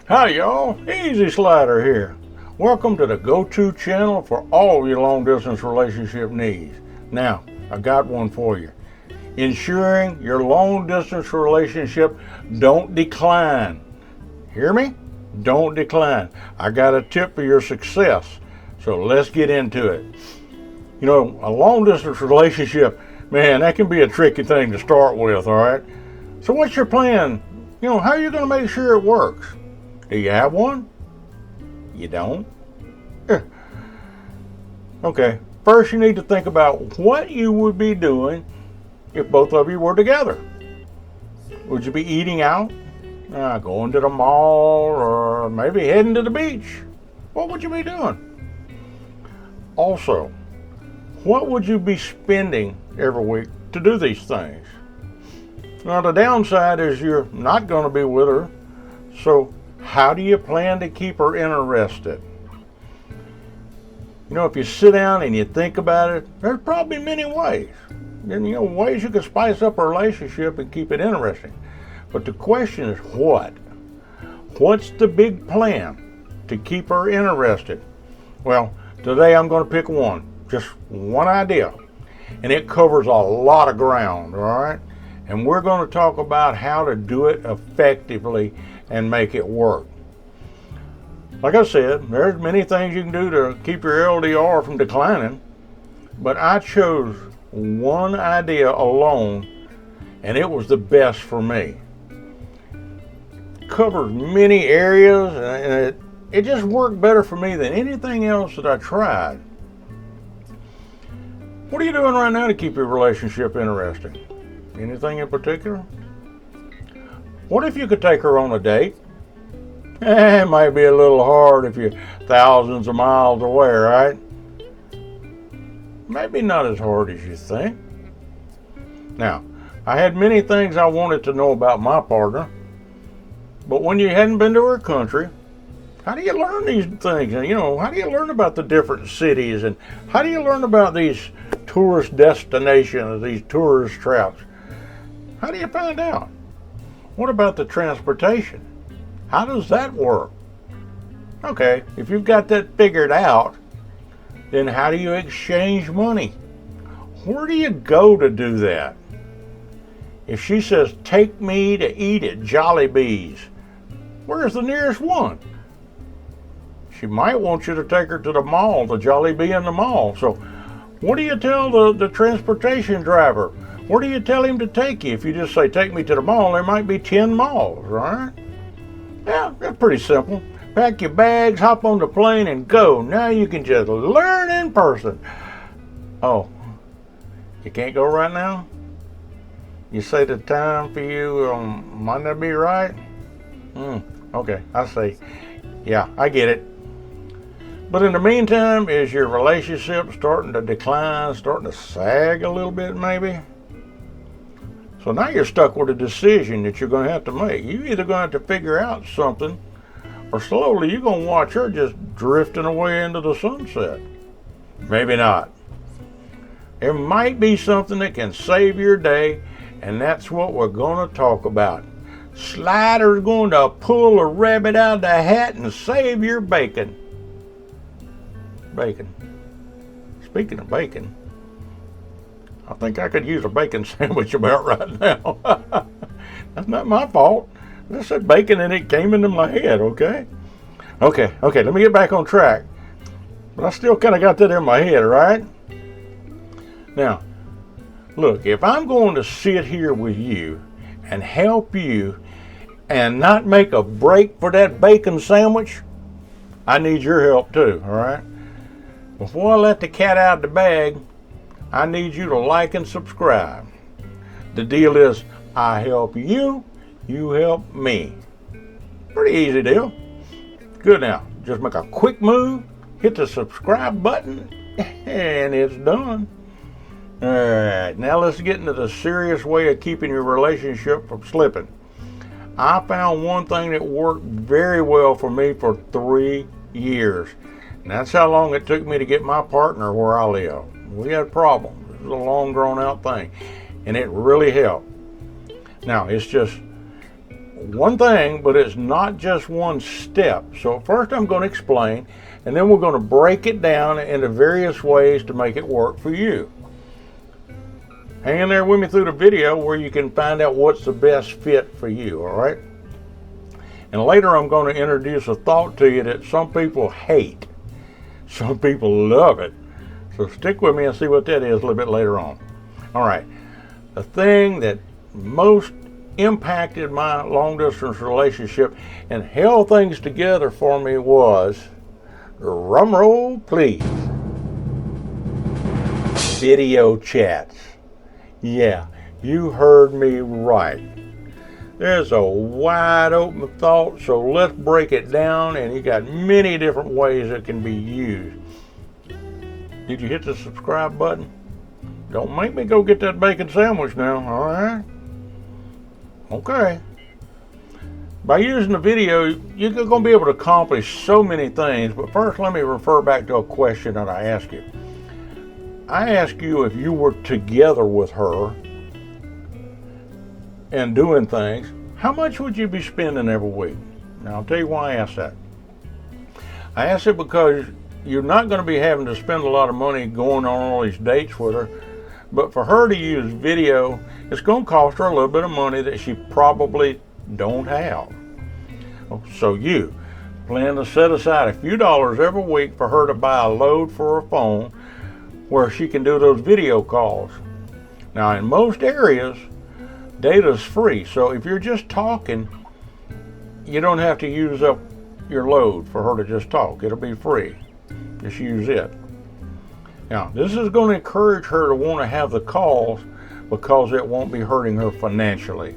Hi y'all, Easy Slider here. Welcome to the go-to channel for all your long-distance relationship needs. Now, I got one for you. Ensuring your long-distance relationship don't decline. Hear me? Don't decline. I got a tip for your success, so let's get into it. You know, a long-distance relationship, man, that can be a tricky thing to start with, all right? So what's your plan? You know, how are you going to make sure it works? Do you have one? You don't? Okay, first you need to think about what you would be doing if both of you were together. Would you be eating out? Going to the mall, or maybe heading to the beach? What would you be doing? Also, what would you be spending every week to do these things? Now, the downside is you're not going to be with her, so how do you plan to keep her interested? You know, if you sit down and you think about it, there's probably many ways. And, you know, ways you can spice up a relationship and keep it interesting. But the question is what? What's the big plan to keep her interested? Well, today I'm going to pick one, just one idea. And it covers a lot of ground, all right? And we're going to talk about how to do it effectively and make it work. Like I said, there's many things you can do to keep your LDR from declining, but I chose one idea alone, and it was the best for me. It covers many areas, and it just worked better for me than anything else that I tried. What are you doing right now to keep your relationship interesting? Anything in particular? What if you could take her on a date? It might be a little hard if you're thousands of miles away, right? Maybe not as hard as you think. Now, I had many things I wanted to know about my partner, but when you hadn't been to her country, how do you learn these things? And, you know, how do you learn about the different cities? And how do you learn about these tourist destinations, these tourist traps? How do you find out? What about the transportation? How does that work? Okay, if you've got that figured out, then how do you exchange money? Where do you go to do that? If she says, take me to eat at Jollibee's, where's the nearest one? She might want you to take her to the mall, the Jollibee in the mall. So what do you tell the transportation driver? Where do you tell him to take you? If you just say, take me to the mall, there might be 10 malls, right? Yeah, that's pretty simple. Pack your bags, hop on the plane, and go. Now you can just learn in person. Oh, you can't go right now? You say the time for you might not be right? Okay, I see. Yeah, I get it. But in the meantime, is your relationship starting to decline, starting to sag a little bit maybe? So now you're stuck with a decision that you're going to have to make. You're either going to have to figure out something, or slowly you're going to watch her just drifting away into the sunset. Maybe not. There might be something that can save your day, and that's what we're going to talk about. Slider's going to pull a rabbit out of the hat and save your bacon. Bacon. Speaking of bacon, I think I could use a bacon sandwich about right now. That's not my fault. I said bacon and it came into my head, okay? Okay, let me get back on track. But I still kind of got that in my head, right? Now, look, if I'm going to sit here with you and help you and not make a break for that bacon sandwich, I need your help too, all right? Before I let the cat out of the bag, I need you to like and subscribe. The deal is, I help you, you help me. Pretty easy deal. Good now, just make a quick move, hit the subscribe button, and it's done. All right, now let's get into the serious way of keeping your relationship from slipping. I found one thing that worked very well for me for 3 years. And that's how long it took me to get my partner where I live. We had problems. It was a long, drawn-out thing. And it really helped. Now, it's just one thing, but it's not just one step. So first I'm going to explain, and then we're going to break it down into various ways to make it work for you. Hang in there with me through the video where you can find out what's the best fit for you, all right? And later I'm going to introduce a thought to you that some people hate. Some people love it. So stick with me and see what that is a little bit later on. All right, the thing that most impacted my long-distance relationship and held things together for me was, drum roll please, video chats. Yeah, you heard me right. There's a wide open thought, so let's break it down, and you got many different ways it can be used. Did you hit the subscribe button? Don't make me go get that bacon sandwich now, all right? Okay. By using the video, you're going to be able to accomplish so many things, but first let me refer back to a question that I asked you. I asked you if you were together with her and doing things, how much would you be spending every week? Now, I'll tell you why I asked that. I asked it because you're not going to be having to spend a lot of money going on all these dates with her, but for her to use video, it's going to cost her a little bit of money that she probably don't have. So you plan to set aside a few dollars every week for her to buy a load for her phone where she can do those video calls. Now, in most areas, data is free, so if you're just talking, you don't have to use up your load for her to just talk. It'll be free. Just use it. Now, this is going to encourage her to want to have the calls because it won't be hurting her financially.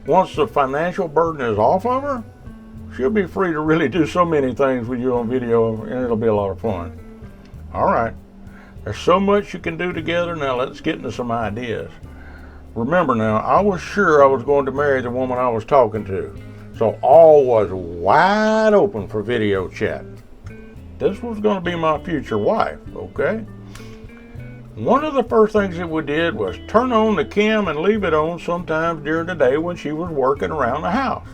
Once the financial burden is off of her, she'll be free to really do so many things with you on video, and it'll be a lot of fun. All right. There's so much you can do together. Now let's get into some ideas. Remember now, I was sure I was going to marry the woman I was talking to. So all was wide open for video chat. This was going to be my future wife, okay? One of the first things that we did was turn on the cam and leave it on sometimes during the day when she was working around the house.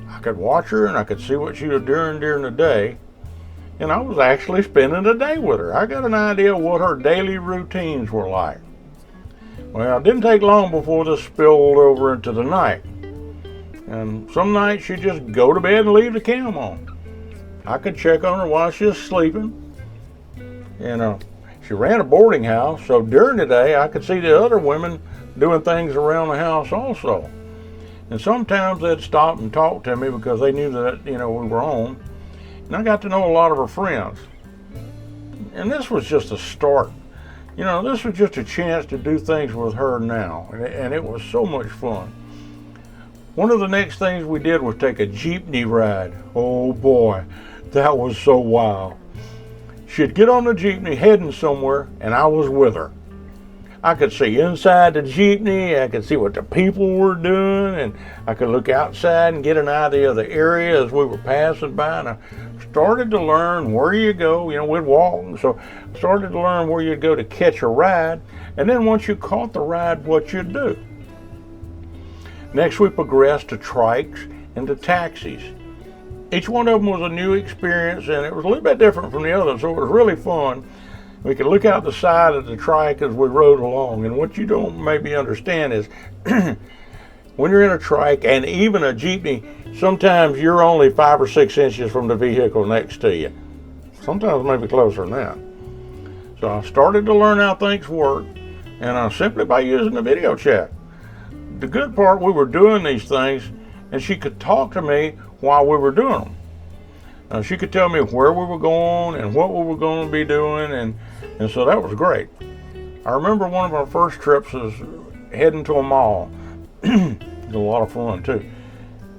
I could watch her and I could see what she was doing during the day. And I was actually spending the day with her. I got an idea of what her daily routines were like. Well, it didn't take long before this spilled over into the night. And some nights she'd just go to bed and leave the cam on. I could check on her while she was sleeping. She ran a boarding house, so during the day I could see the other women doing things around the house also. And sometimes they'd stop and talk to me because they knew that, we were on. And I got to know a lot of her friends. And this was just a start. This was just a chance to do things with her now. And it was so much fun. One of the next things we did was take a jeepney ride. Oh boy, that was so wild. She'd get on the jeepney heading somewhere, and I was with her. I could see inside the jeepney, I could see what the people were doing, and I could look outside and get an idea of the area as we were passing by, and I started to learn where you go. We'd walk, so I started to learn where you'd go to catch a ride, and then once you caught the ride, what you'd do. Next, we progressed to trikes and to taxis. Each one of them was a new experience, and it was a little bit different from the other, so it was really fun. We could look out the side of the trike as we rode along, and what you don't maybe understand is when you're in a trike and even a jeepney, sometimes you're only 5 or 6 inches from the vehicle next to you. Sometimes maybe closer than that. So I started to learn how things work, and simply by using the video chat. The good part, we were doing these things, and she could talk to me while we were doing them. She could tell me where we were going and what we were going to be doing, and so that was great. I remember one of our first trips was heading to a mall. It was a lot of fun too.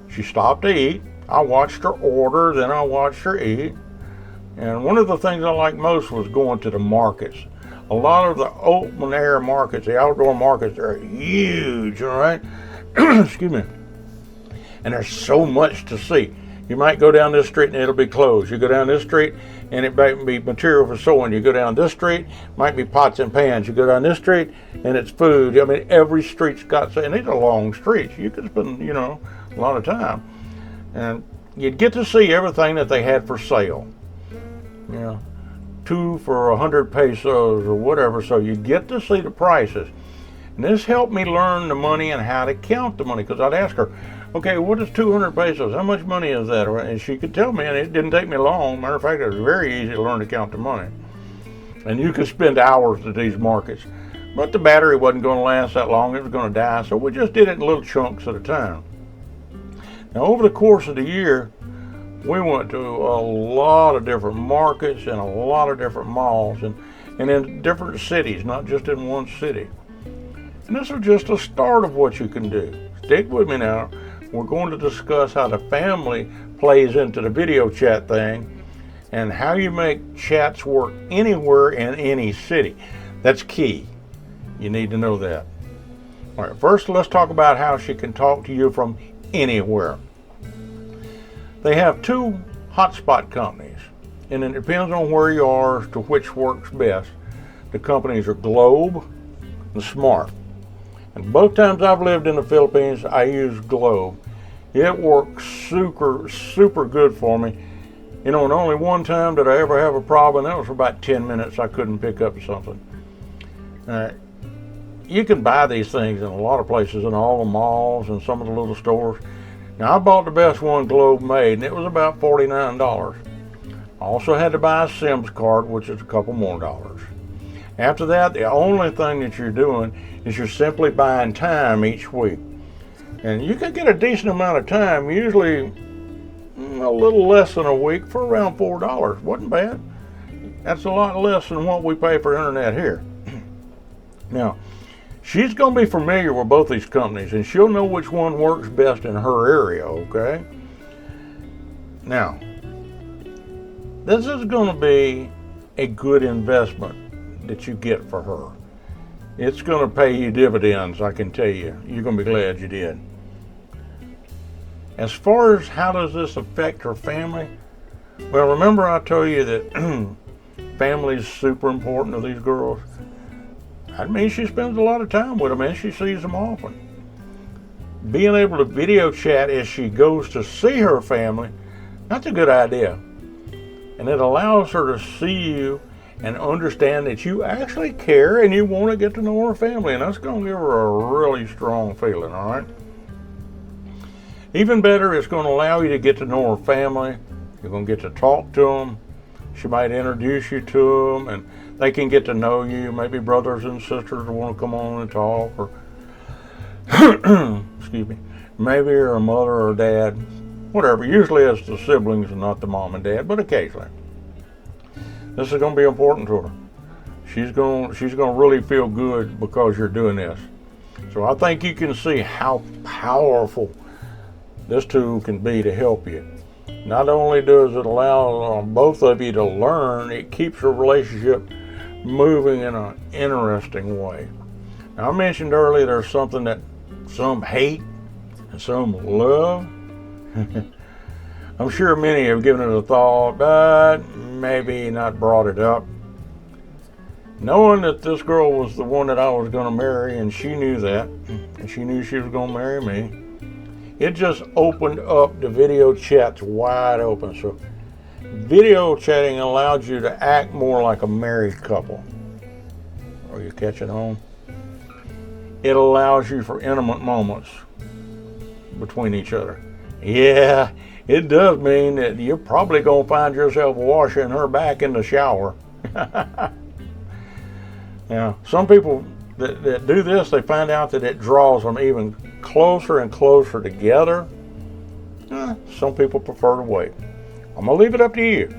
She stopped to eat. I watched her order, then I watched her eat. And one of the things I liked most was going to the markets. A lot of the open air markets, the outdoor markets, are huge, all right? Excuse me. And there's so much to see. You might go down this street and it'll be closed. You go down this street and it might be material for sewing. You go down this street, might be pots and pans. You go down this street, and it's food. I mean, every street's got, and these are long streets. You could spend, a lot of time. And you'd get to see everything that they had for sale. 2 for 100 pesos or whatever, so you get to see the prices. And this helped me learn the money and how to count the money, because I'd ask her, okay, what is 200 pesos? How much money is that? And she could tell me, and it didn't take me long. Matter of fact, it was very easy to learn to count the money. And you could spend hours at these markets. But the battery wasn't going to last that long. It was going to die, so we just did it in little chunks at a time. Now, over the course of the year, we went to a lot of different markets and a lot of different malls and in different cities, not just in one city. And this is just a start of what you can do. Stick with me now. We're going to discuss how the family plays into the video chat thing and how you make chats work anywhere in any city. That's key. You need to know that. All right, first let's talk about how she can talk to you from anywhere. They have 2 hotspot companies, and it depends on where you are as to which works best. The companies are Globe and Smart. And both times I've lived in the Philippines, I use Globe. It works super good for me. And only one time did I ever have a problem. That was for about 10 minutes. I couldn't pick up something. You can buy these things in a lot of places, in all the malls and some of the little stores. Now, I bought the best one Globe made, and it was about $49. I also had to buy a SIMS card, which is a couple more dollars. After that, the only thing that you're doing is you're simply buying time each week. And you can get a decent amount of time, usually a little less than a week, for around $4. Wasn't bad. That's a lot less than what we pay for internet here. Now, she's going to be familiar with both these companies, and she'll know which one works best in her area, okay? Now, this is going to be a good investment that you get for her. It's going to pay you dividends, I can tell you. You're going to be glad you did. As far as how does this affect her family, well, remember I told you that family is super important to these girls? That means she spends a lot of time with them and she sees them often. Being able to video chat as she goes to see her family, that's a good idea. And it allows her to see you and understand that you actually care and you want to get to know her family, and that's going to give her a really strong feeling, all right? Even better, it's going to allow you to get to know her family. You're going to get to talk to them. She might introduce you to them, and they can get to know you. Maybe brothers and sisters want to come on and talk, or excuse me, maybe her mother or dad, whatever. Usually it's the siblings and not the mom and dad, but occasionally. This is going to be important to her. She's going to really feel good because you're doing this. So I think you can see how powerful this tool can be to help you. Not only does it allow both of you to learn, it keeps your relationship moving in an interesting way. Now, I mentioned earlier there's something that some hate and some love. I'm sure many have given it a thought, but maybe not brought it up. Knowing that this girl was the one that I was going to marry, and she knew that, and she knew she was going to marry me, it just opened up the video chats wide open. So video chatting allowed you to act more like a married couple. Are you catching on? It allows you for intimate moments between each other. Yeah, it does mean that you're probably going to find yourself washing her back in the shower. Now, some people that do this, they find out that it draws them even closer and closer together. Some people prefer to wait. I'm going to leave it up to you.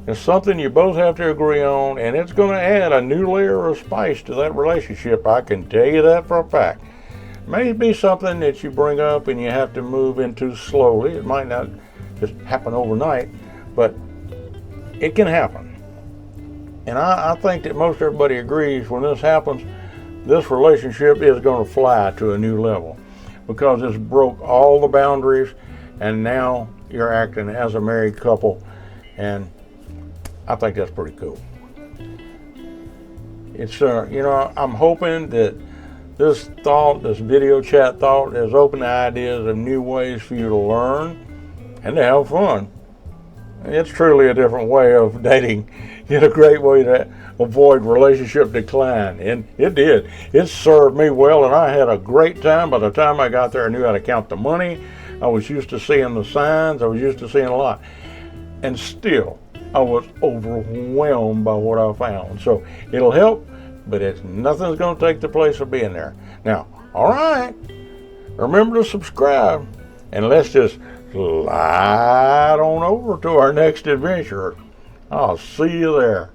It's something you both have to agree on, and it's going to add a new layer of spice to that relationship. I can tell you that for a fact. It may be something that you bring up and you have to move into slowly. It might not just happen overnight, but it can happen. And I think that most everybody agrees when this happens, this relationship is going to fly to a new level because it's broke all the boundaries, and now you're acting as a married couple, and I think that's pretty cool. It's I'm hoping that this video chat thought, has opened the ideas of new ways for you to learn and to have fun. It's truly a different way of dating. It's a great way to avoid relationship decline, and it did. It served me well, and I had a great time. By the time I got there, I knew how to count the money. I was used to seeing the signs. I was used to seeing a lot, and still, I was overwhelmed by what I found. So it'll help, but nothing's going to take the place of being there. Now, all right, remember to subscribe, and let's just slide on over to our next adventure. I'll see you there.